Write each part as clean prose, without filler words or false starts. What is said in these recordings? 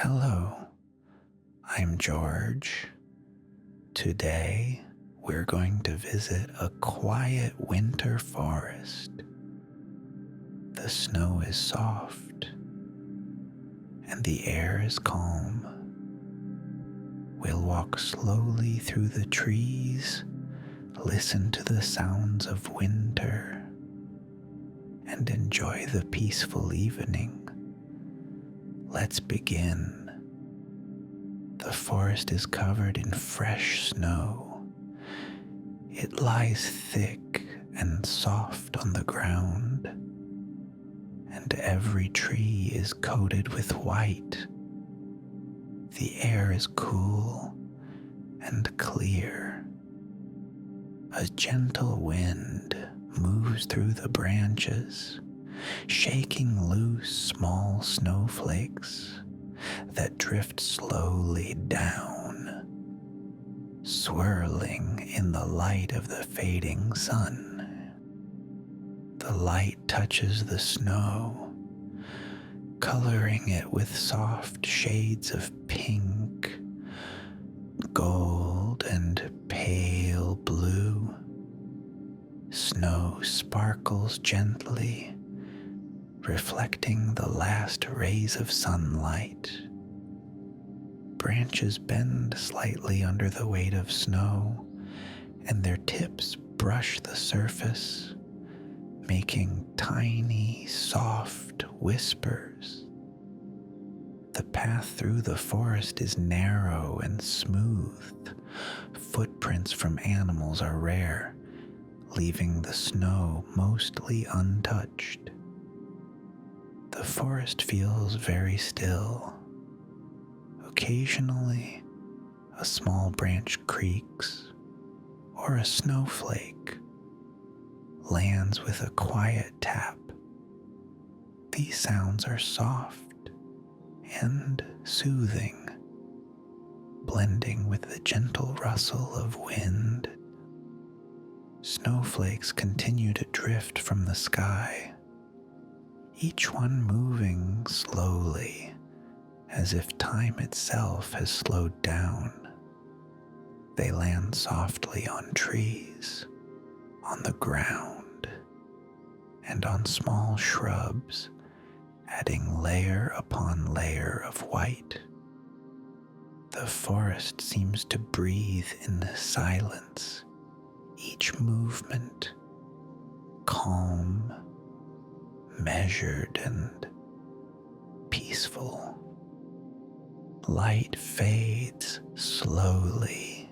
Hello, I'm George. Today, we're going to visit a quiet winter forest. The snow is soft, and the air is calm. We'll walk slowly through the trees, listen to the sounds of winter, and enjoy the peaceful evening. Let's begin. The forest is covered in fresh snow. It lies thick and soft on the ground, and every tree is coated with white. The air is cool and clear. A gentle wind moves through the branches, shaking loose small snowflakes that drift slowly down, swirling in the light of the fading sun. The light touches the snow, coloring it with soft shades of pink, gold, and pale blue. Snow sparkles gently, reflecting the last rays of sunlight. Branches bend slightly under the weight of snow, and their tips brush the surface, making tiny, soft whispers. The path through the forest is narrow and smooth. Footprints from animals are rare, leaving the snow mostly untouched. The forest feels very still. Occasionally, a small branch creaks, or a snowflake lands with a quiet tap. These sounds are soft and soothing, blending with the gentle rustle of wind. Snowflakes continue to drift from the sky, each one moving slowly, as if time itself has slowed down. They land softly on trees, on the ground, and on small shrubs, adding layer upon layer of white. The forest seems to breathe in the silence, each movement calm, measured, and peaceful. Light fades slowly.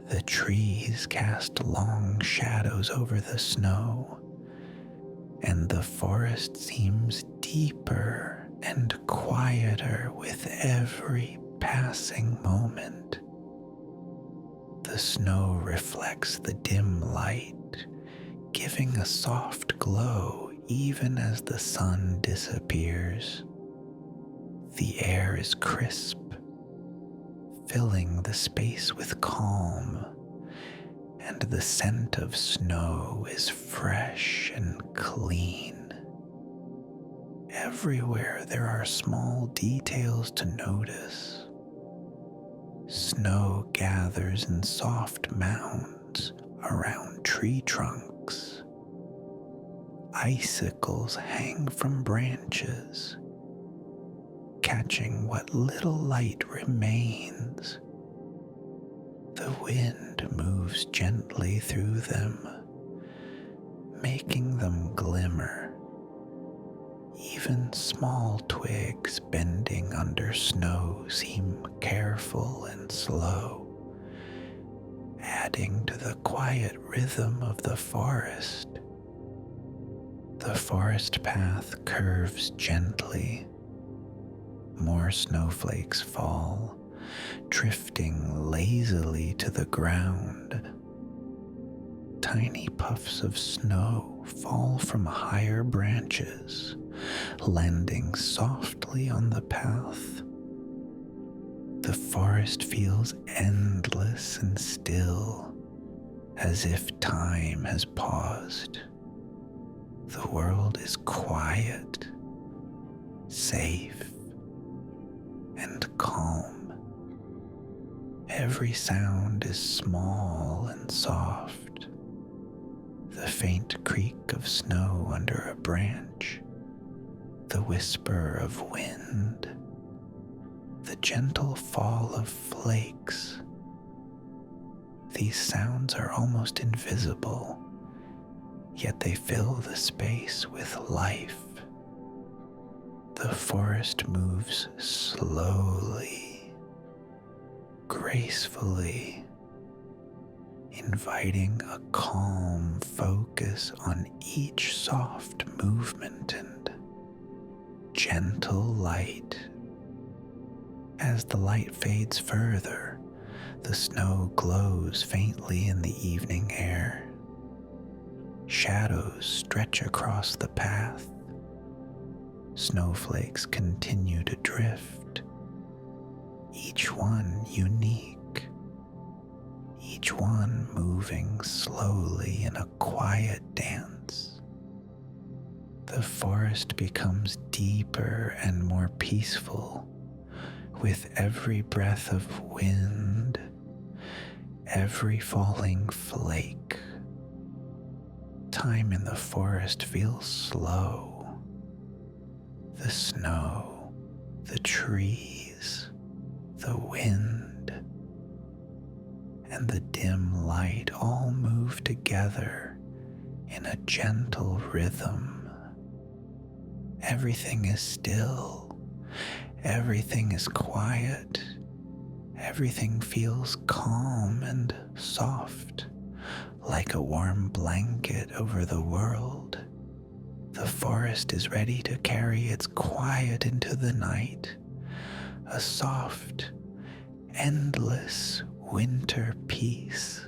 The trees cast long shadows over the snow, and the forest seems deeper and quieter with every passing moment. The snow reflects the dim light, giving a soft glow even as the sun disappears. The air is crisp, filling the space with calm, and the scent of snow is fresh and clean. Everywhere there are small details to notice. Snow gathers in soft mounds around tree trunks. Icicles hang from branches, catching what little light remains. The wind moves gently through them, making them glimmer. Even small twigs bending under snow seem careful and slow, adding to the quiet rhythm of the forest. The forest path curves gently. More snowflakes fall, drifting lazily to the ground. Tiny puffs of snow fall from higher branches, landing softly on the path. The forest feels endless and still, as if time has paused. The world is quiet, safe, Every sound is small and soft. The faint creak of snow under a branch, the whisper of wind, the gentle fall of flakes. These sounds are almost invisible, yet they fill the space with life. The forest moves slowly, gracefully, inviting a calm focus on each soft movement and gentle light. As the light fades further, the snow glows faintly in the evening air. Shadows stretch across the path. Snowflakes continue to drift, each one unique, each one moving slowly in a quiet dance. The forest becomes deeper and more peaceful with every breath of wind, every falling flake. Time in the forest feels slow. The snow, the trees, the wind, and the dim light all move together in a gentle rhythm. Everything is still, everything is quiet, everything feels calm and soft, like a warm blanket over the world. The forest is ready to carry its quiet into the night, a soft, endless winter peace.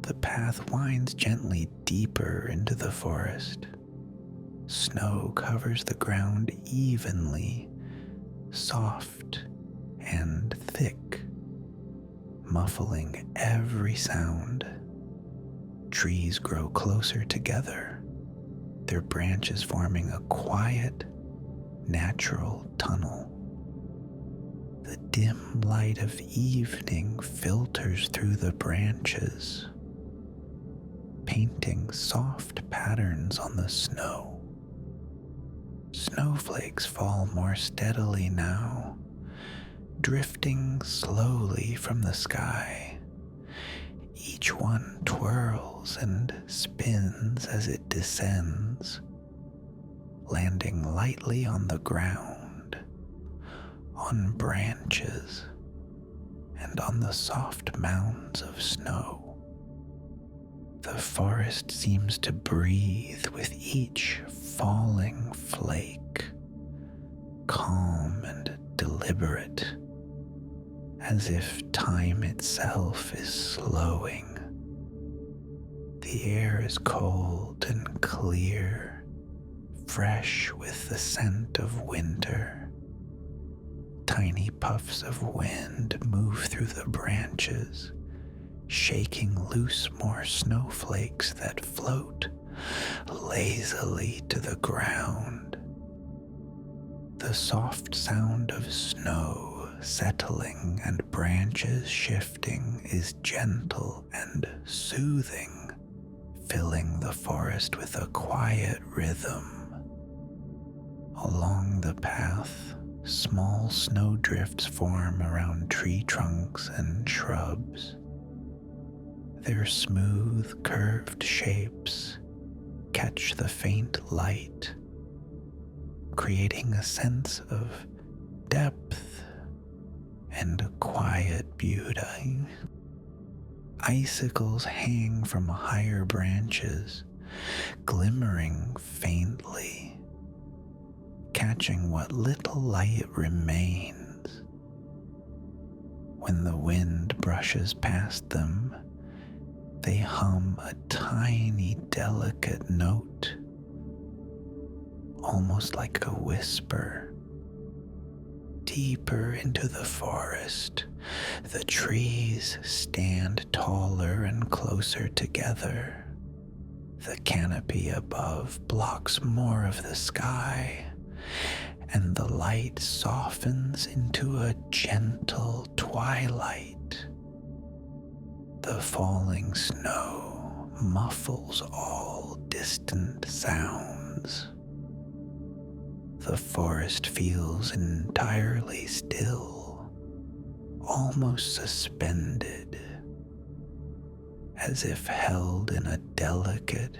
The path winds gently deeper into the forest. Snow covers the ground evenly, soft and thick, muffling every sound. Trees grow closer together, their branches forming a quiet, natural tunnel. The dim light of evening filters through the branches, painting soft patterns on the snow. Snowflakes fall more steadily now, drifting slowly from the sky. Each one twirls and spins as it descends, landing lightly on the ground, on branches, and on the soft mounds of snow. The forest seems to breathe with each falling flake, calm and deliberate, as if time itself is slowing. The air is cold and clear, fresh with the scent of winter. Tiny puffs of wind move through the branches, shaking loose more snowflakes that float lazily to the ground. The soft sound of snow settling and branches shifting is gentle and soothing, filling the forest with a quiet rhythm. Along the path, small snowdrifts form around tree trunks and shrubs. Their smooth, curved shapes catch the faint light, creating a sense of depth and a quiet beauty. Icicles hang from higher branches, glimmering faintly, catching what little light remains. When the wind brushes past them, they hum a tiny, delicate note, almost like a whisper. Deeper into the forest, the trees stand taller and closer together. The canopy above blocks more of the sky, and the light softens into a gentle twilight. The falling snow muffles all distant sounds. The forest feels entirely still, almost suspended, as if held in a delicate,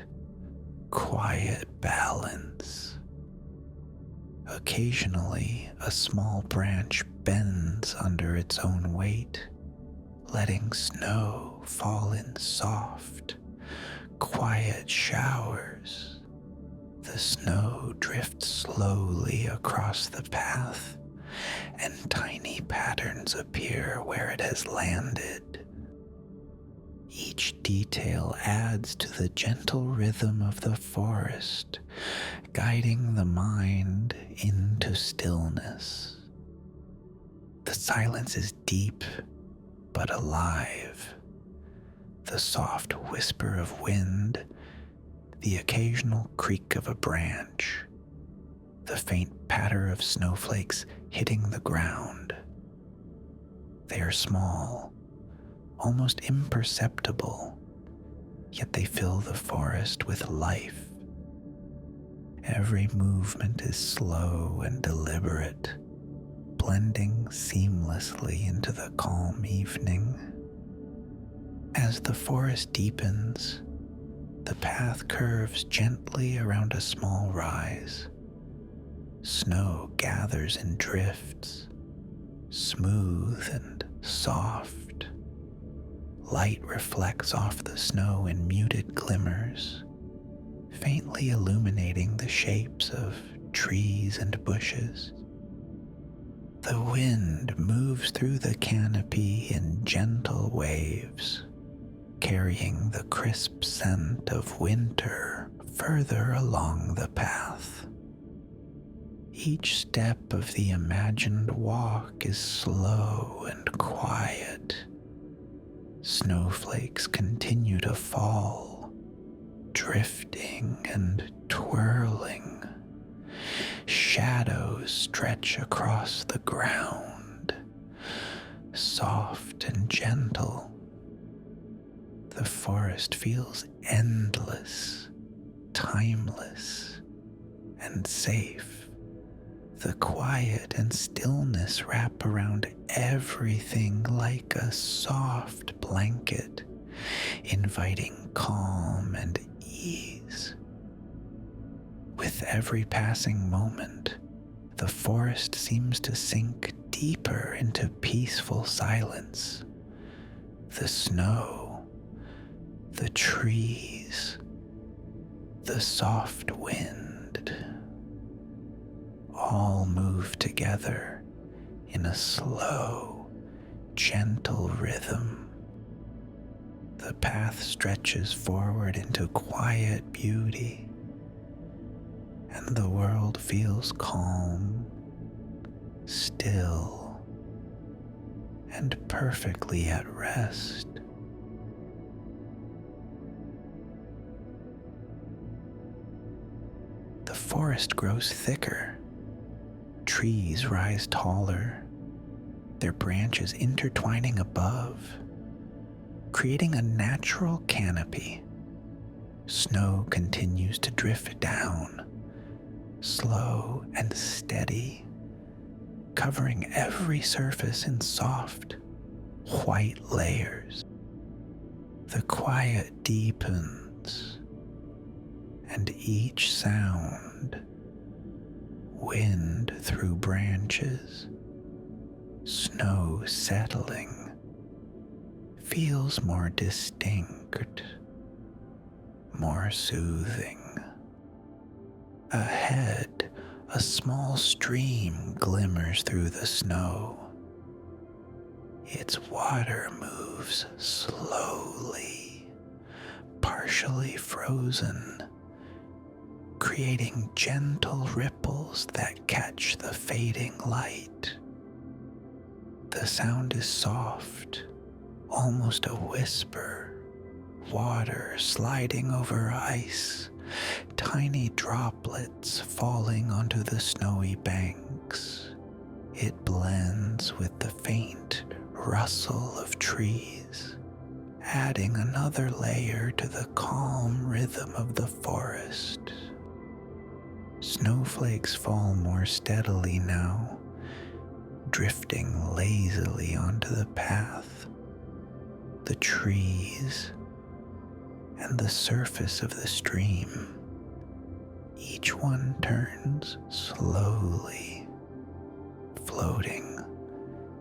quiet balance. Occasionally, a small branch bends under its own weight, letting snow fall in soft, quiet showers. The snow drifts slowly across the path, and tiny patterns appear where it has landed. Each detail adds to the gentle rhythm of the forest, guiding the mind into stillness. The silence is deep but alive. The soft whisper of wind, the occasional creak of a branch, the faint patter of snowflakes hitting the ground. They are small, almost imperceptible, yet they fill the forest with life. Every movement is slow and deliberate, blending seamlessly into the calm evening. As the forest deepens, the path curves gently around a small rise. Snow gathers in drifts, smooth and soft. Light reflects off the snow in muted glimmers, faintly illuminating the shapes of trees and bushes. The wind moves through the canopy in gentle waves, carrying the crisp scent of winter further along the path. Each step of the imagined walk is slow and quiet. Snowflakes continue to fall, drifting and twirling. Shadows stretch across the ground, soft and gentle. The forest feels endless, timeless, and safe. The quiet and stillness wrap around everything like a soft blanket, inviting calm and ease. With every passing moment, the forest seems to sink deeper into peaceful silence. The snow, the trees, the soft wind, all move together in a slow, gentle rhythm. The path stretches forward into quiet beauty, and the world feels calm, still, and perfectly at rest. The forest grows thicker. Trees rise taller, their branches intertwining above, creating a natural canopy. Snow continues to drift down, slow and steady, covering every surface in soft, white layers. The quiet deepens, and each sound, wind through branches, snow settling, feels more distinct, more soothing. Ahead, a small stream glimmers through the snow. Its water moves slowly, partially frozen, creating gentle ripples that catch the fading light. The sound is soft, almost a whisper, water sliding over ice, tiny droplets falling onto the snowy banks. It blends with the faint rustle of trees, adding another layer to the calm rhythm of the forest. Snowflakes fall more steadily now, drifting lazily onto the path. The trees and the surface of the stream, each one turns slowly, floating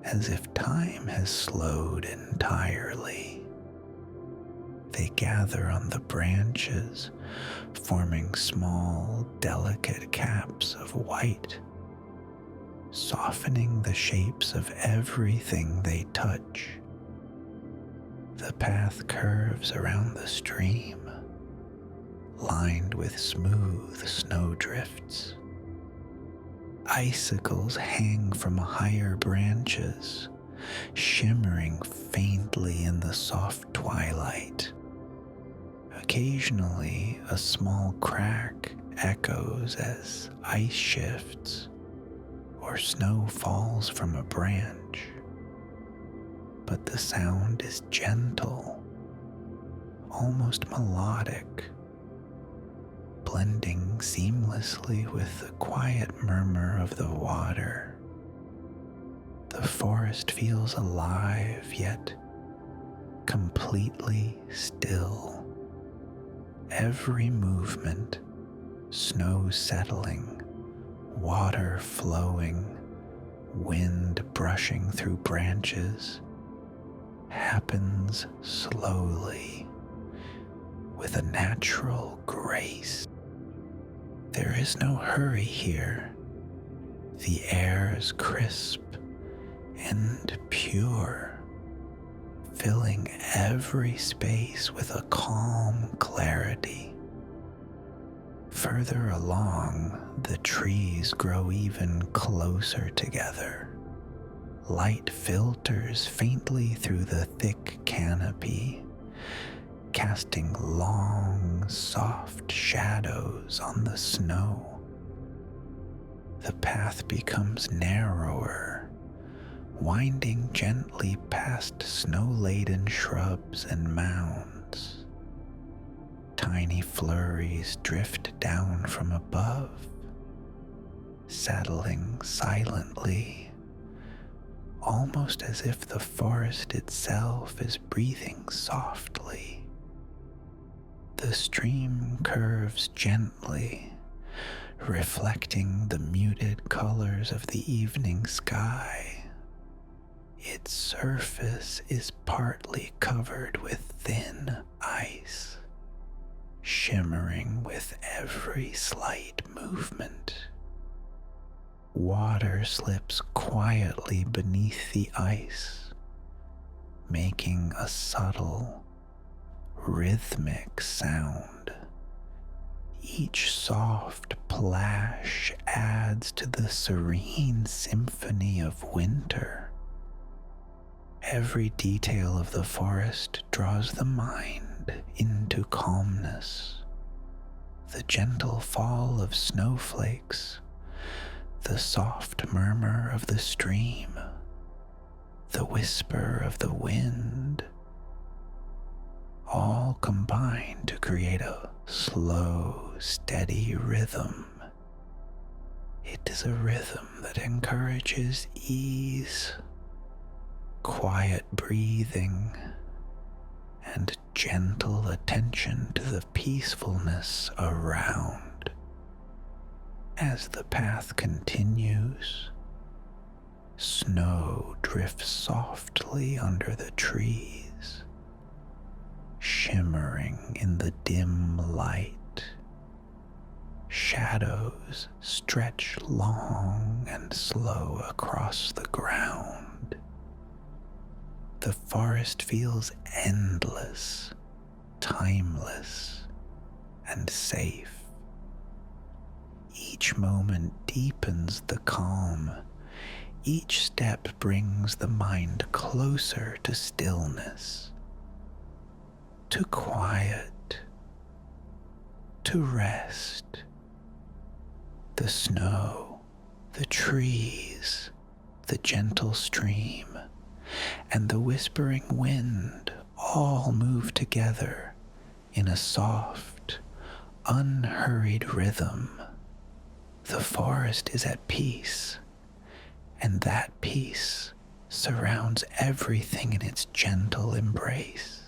as if time has slowed entirely. They gather on the branches, forming small, delicate caps of white, softening the shapes of everything they touch. The path curves around the stream, lined with smooth snowdrifts. Icicles hang from higher branches, shimmering faintly in the soft twilight. Occasionally, a small crack echoes as ice shifts or snow falls from a branch. But the sound is gentle, almost melodic, blending seamlessly with the quiet murmur of the water. The forest feels alive, yet completely still. Every movement, snow settling, water flowing, wind brushing through branches, happens slowly, with a natural grace. There is no hurry here. The air is crisp and pure, filling every space with a calm clarity. Further along, the trees grow even closer together. Light filters faintly through the thick canopy, casting long, soft shadows on the snow. The path becomes narrower, winding gently past snow-laden shrubs and mounds. Tiny flurries drift down from above, settling silently, almost as if the forest itself is breathing softly. The stream curves gently, reflecting the muted colors of the evening sky. Its surface is partly covered with thin ice, shimmering with every slight movement. Water slips quietly beneath the ice, making a subtle, rhythmic sound. Each soft plash adds to the serene symphony of winter. Every detail of the forest draws the mind into calmness. The gentle fall of snowflakes, the soft murmur of the stream, the whisper of the wind, all combine to create a slow, steady rhythm. It is a rhythm that encourages ease, quiet breathing, and gentle attention to the peacefulness around. As the path continues, snow drifts softly under the trees, shimmering in the dim light. Shadows stretch long and slow across the ground. The forest feels endless, timeless, and safe. Each moment deepens the calm. Each step brings the mind closer to stillness, to quiet, to rest. The snow, the trees, the gentle stream, and the whispering wind all move together in a soft, unhurried rhythm. The forest is at peace, and that peace surrounds everything in its gentle embrace.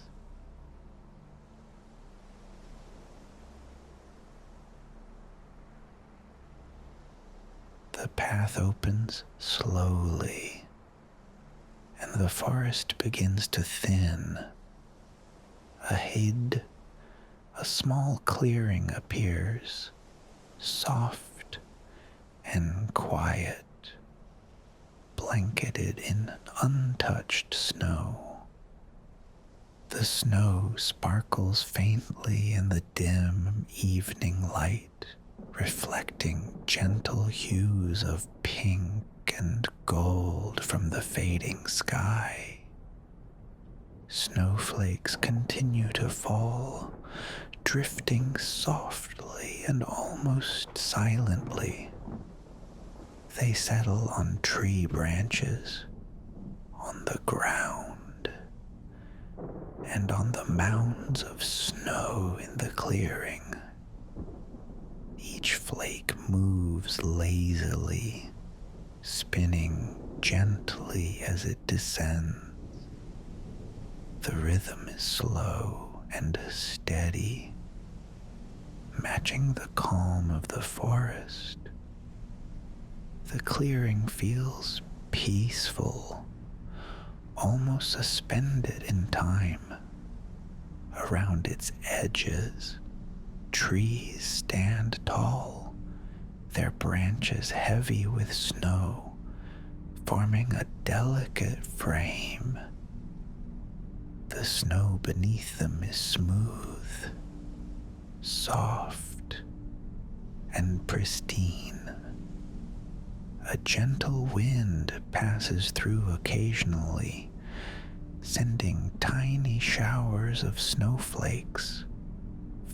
The path opens slowly, and the forest begins to thin. Ahead, a small clearing appears, soft and quiet, blanketed in untouched snow. The snow sparkles faintly in the dim evening light, reflecting gentle hues of pink and gold from the fading sky. Snowflakes continue to fall, drifting softly and almost silently. They settle on tree branches, on the ground, and on the mounds of snow in the clearing. Each flake moves lazily, spinning gently as it descends. The rhythm is slow and steady, matching the calm of the forest. The clearing feels peaceful, almost suspended in time. Around its edges, trees stand tall, their branches heavy with snow, forming a delicate frame. The snow beneath them is smooth, soft, and pristine. A gentle wind passes through occasionally, sending tiny showers of snowflakes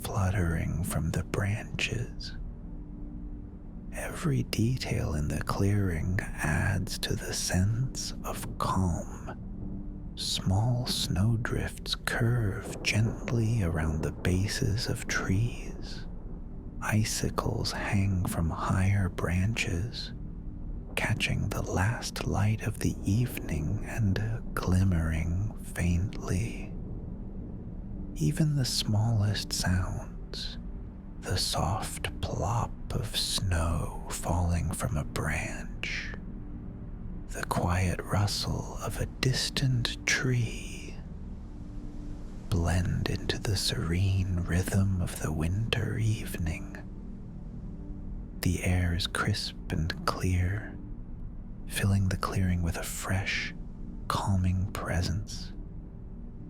fluttering from the branches. Every detail in the clearing adds to the sense of calm. Small snowdrifts curve gently around the bases of trees. Icicles hang from higher branches, catching the last light of the evening and glimmering faintly. Even the smallest sounds, the soft plop of snow falling from a branch, the quiet rustle of a distant tree, blend into the serene rhythm of the winter evening. The air is crisp and clear, filling the clearing with a fresh, calming presence.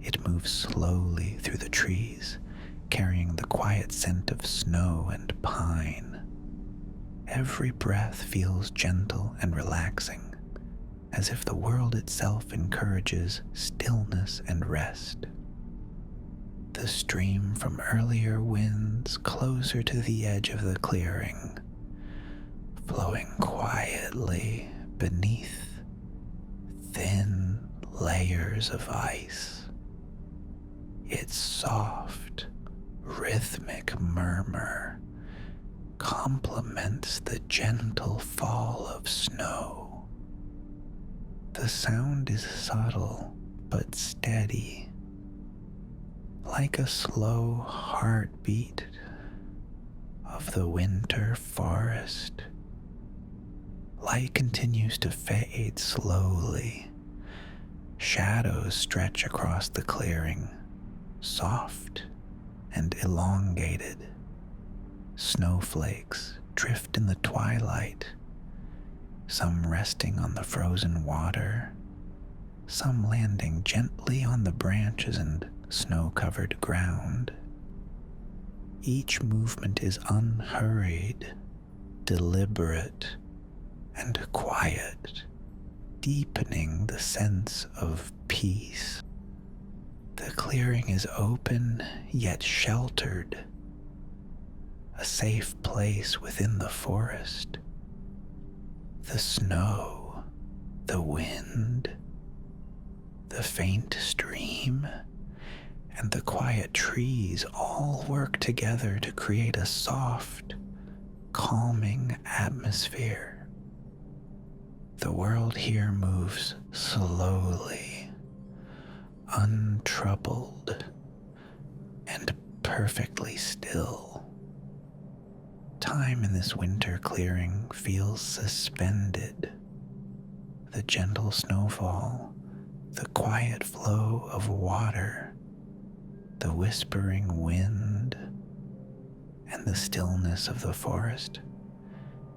It moves slowly through the trees, carrying the quiet scent of snow and pine. Every breath feels gentle and relaxing, as if the world itself encourages stillness and rest. The stream from earlier winds closer to the edge of the clearing, flowing quietly beneath thin layers of ice. Its soft, rhythmic murmur complements the gentle fall of snow. The sound is subtle but steady, like a slow heartbeat of the winter forest. Light continues to fade slowly. Shadows stretch across the clearing, soft and elongated. Snowflakes drift in the twilight, some resting on the frozen water, some landing gently on the branches and snow-covered ground. Each movement is unhurried, deliberate, and quiet, deepening the sense of peace. The clearing is open yet sheltered, a safe place within the forest. The snow, the wind, the faint stream, and the quiet trees all work together to create a soft, calming atmosphere. The world here moves slowly, untroubled, and perfectly still. Time in this winter clearing feels suspended. The gentle snowfall, the quiet flow of water, the whispering wind, and the stillness of the forest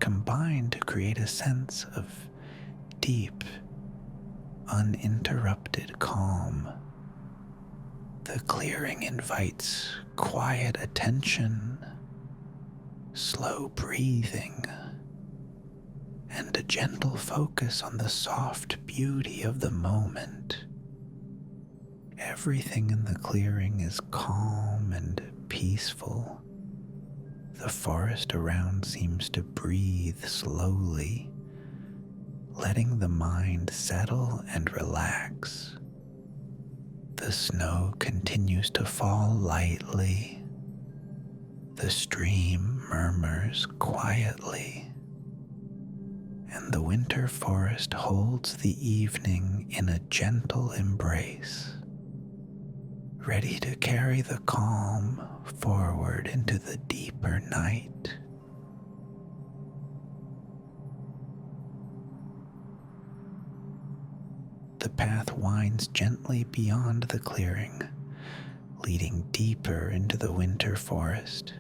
combine to create a sense of deep, uninterrupted calm. The clearing invites quiet attention, slow breathing, and a gentle focus on the soft beauty of the moment. Everything in the clearing is calm and peaceful. The forest around seems to breathe slowly, letting the mind settle and relax. The snow continues to fall lightly. The stream murmurs quietly, and the winter forest holds the evening in a gentle embrace, ready to carry the calm forward into the deeper night. The path winds gently beyond the clearing, leading deeper into the winter forest.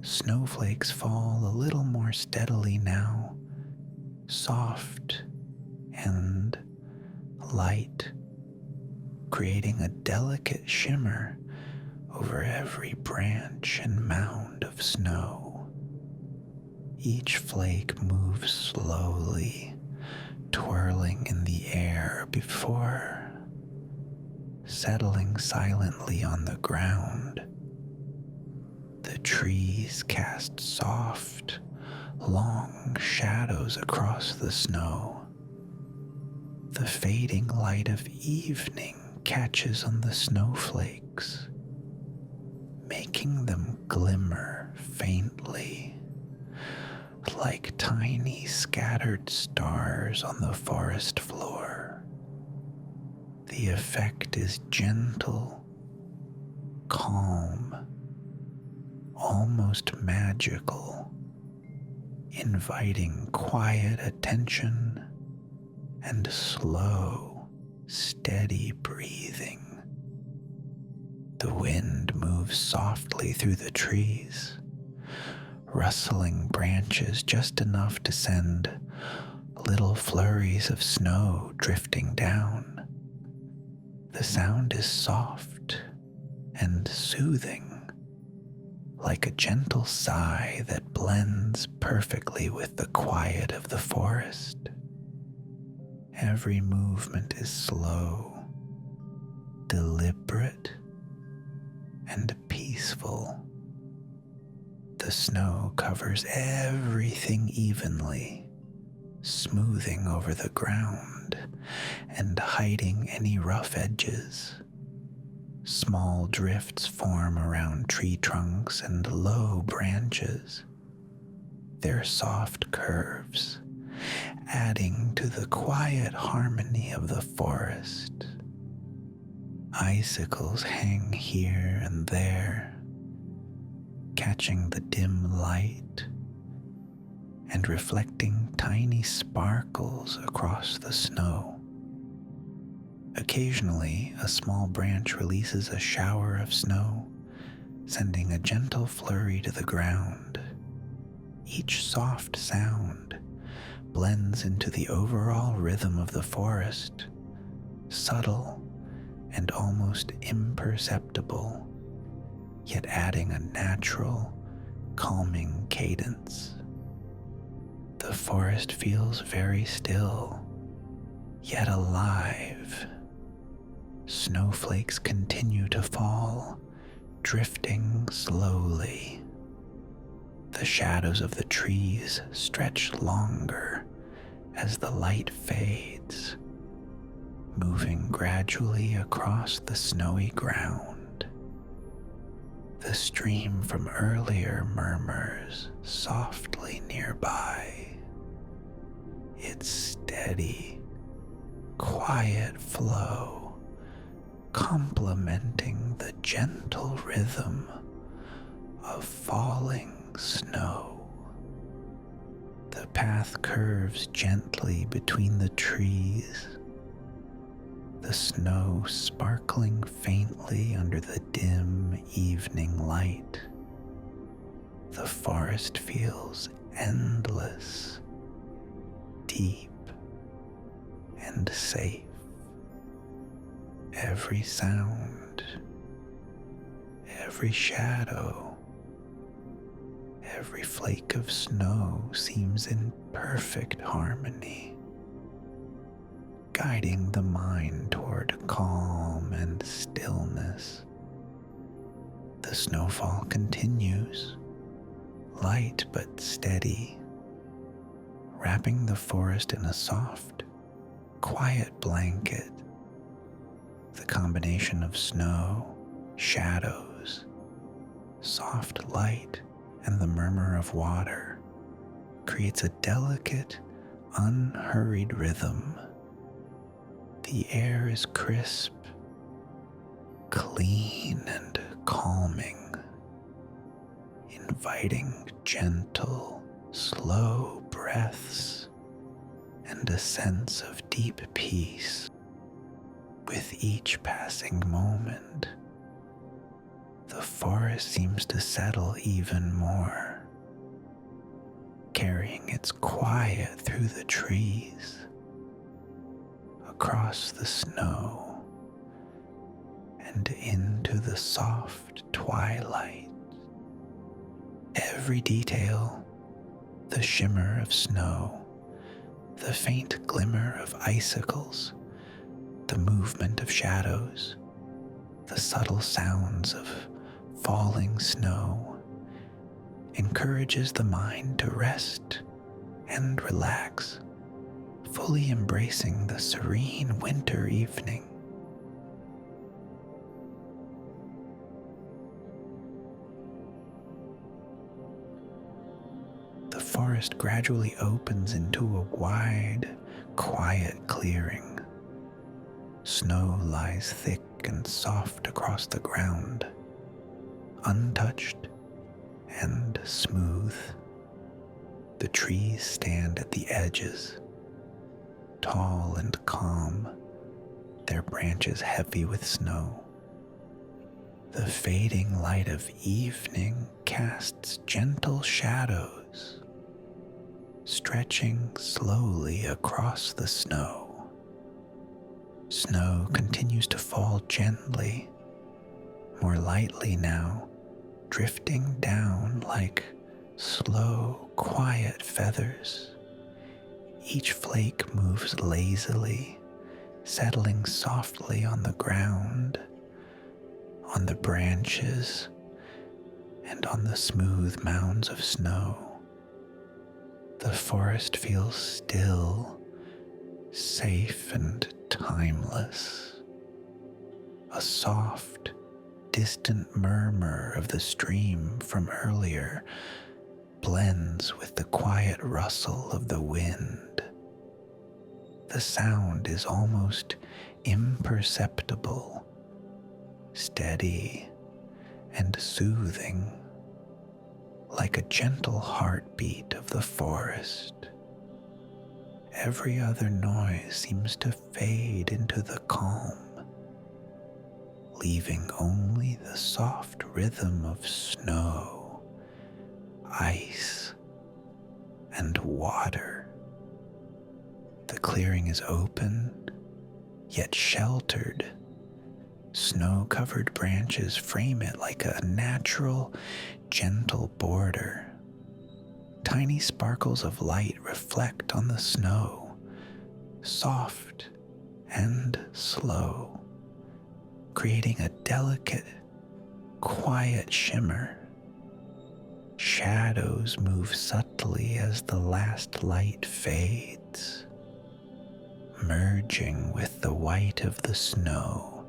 Snowflakes fall a little more steadily now, soft and light, creating a delicate shimmer over every branch and mound of snow. Each flake moves slowly, twirling in the air before settling silently on the ground. The trees cast soft, long shadows across the snow. The fading light of evening catches on the snowflakes, making them glimmer faintly, like tiny scattered stars on the forest floor. The effect is gentle, calm, almost magical, inviting quiet attention and slow, steady breathing. The wind moves softly through the trees, rustling branches just enough to send little flurries of snow drifting down. The sound is soft and soothing, like a gentle sigh that blends perfectly with the quiet of the forest. Every movement is slow, deliberate, and peaceful. The snow covers everything evenly, smoothing over the ground and hiding any rough edges. Small drifts form around tree trunks and low branches, their soft curves adding to the quiet harmony of the forest. Icicles hang here and there, catching the dim light and reflecting tiny sparkles across the snow. Occasionally, a small branch releases a shower of snow, sending a gentle flurry to the ground. Each soft sound blends into the overall rhythm of the forest, subtle and almost imperceptible, yet adding a natural, calming cadence. The forest feels very still, yet alive. Snowflakes continue to fall, drifting slowly. The shadows of the trees stretch longer as the light fades, moving gradually across the snowy ground. The stream from earlier murmurs softly nearby, its steady, quiet flow complementing the gentle rhythm of falling snow. The path curves gently between the trees, the snow sparkling faintly under the dim evening light. The forest feels endless, deep, and safe. Every sound, every shadow, every flake of snow seems in perfect harmony, guiding the mind toward calm and stillness. The snowfall continues, light but steady, wrapping the forest in a soft, quiet blanket. The combination of snow, shadows, soft light, and the murmur of water creates a delicate, unhurried rhythm. The air is crisp, clean, and calming, inviting gentle, slow breaths and a sense of deep peace. With each passing moment, the forest seems to settle even more, carrying its quiet through the trees, across the snow, and into the soft twilight. Every detail, the shimmer of snow, the faint glimmer of icicles, the movement of shadows, the subtle sounds of falling snow, encourages the mind to rest and relax, fully embracing the serene winter evening. The forest gradually opens into a wide, quiet clearing. Snow lies thick and soft across the ground, untouched and smooth. The trees stand at the edges, tall and calm, their branches heavy with snow. The fading light of evening casts gentle shadows, stretching slowly across the snow. Snow continues to fall gently, more lightly now, drifting down like slow, quiet feathers. Each flake moves lazily, settling softly on the ground, on the branches, and on the smooth mounds of snow. The forest feels still, safe, and timeless. A soft, distant murmur of the stream from earlier blends with the quiet rustle of the wind. The sound is almost imperceptible, steady and soothing, like a gentle heartbeat of the forest. Every other noise seems to fade into the calm, leaving only the soft rhythm of snow, ice, and water. The clearing is open, yet sheltered. Snow-covered branches frame it like a natural, gentle border. Tiny sparkles of light reflect on the snow, soft and slow, creating a delicate, quiet shimmer. Shadows move subtly as the last light fades, merging with the white of the snow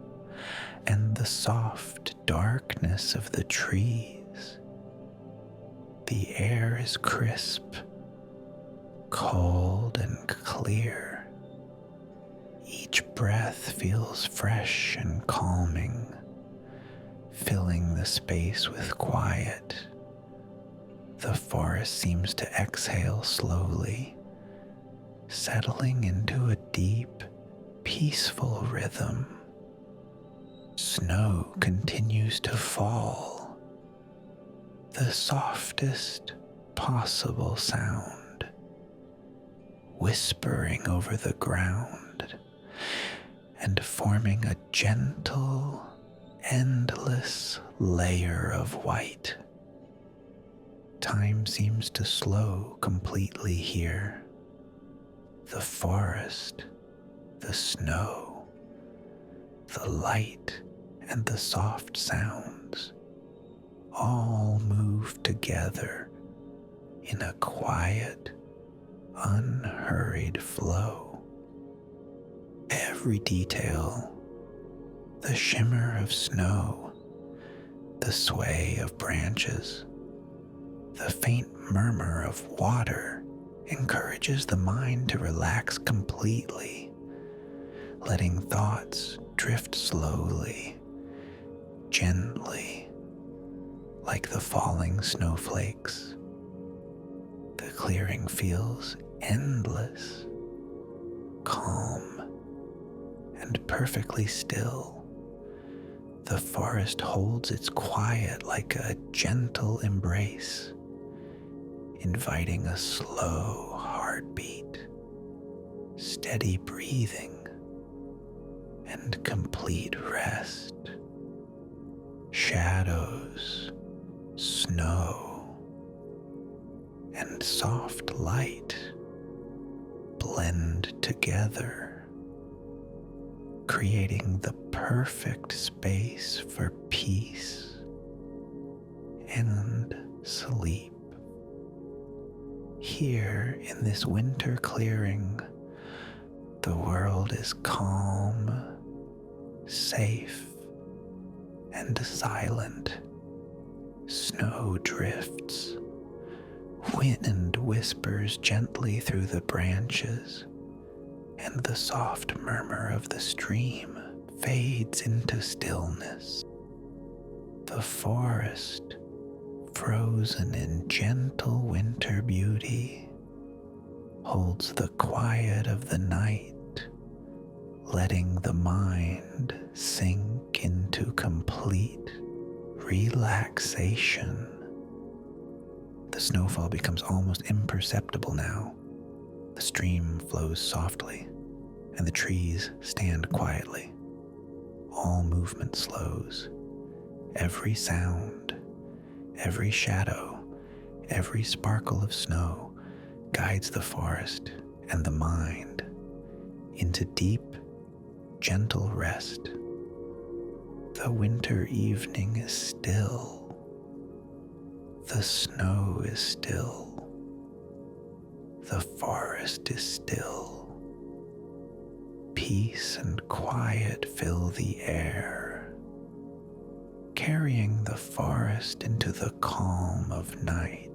and the soft darkness of the trees. The air is crisp, cold and clear. Each breath feels fresh and calming, filling the space with quiet. The forest seems to exhale slowly, settling into a deep, peaceful rhythm. Snow continues to fall, the softest possible sound, whispering over the ground and forming a gentle, endless layer of white. Time seems to slow completely here. The forest, the snow, the light, and the soft sounds all move together in a quiet, unhurried flow. Every detail, the shimmer of snow, the sway of branches, the faint murmur of water encourages the mind to relax completely, letting thoughts drift slowly, gently, like the falling snowflakes. The clearing feels endless, calm, and perfectly still. The forest holds its quiet like a gentle embrace, inviting a slow heartbeat, steady breathing, and complete rest. Shadows, snow, and soft light blend together, creating the perfect space for peace and sleep. Here in this winter clearing, the world is calm, safe, and silent. Snow drifts, wind whispers gently through the branches, and the soft murmur of the stream fades into stillness. The forest, frozen in gentle winter beauty, holds the quiet of the night, letting the mind sink into complete relaxation. The snowfall becomes almost imperceptible now. The stream flows softly, and the trees stand quietly. All movement slows. Every sound, every shadow, every sparkle of snow guides the forest and the mind into deep, gentle rest. The winter evening is still. The snow is still. The forest is still. Peace and quiet fill the air, carrying the forest into the calm of night.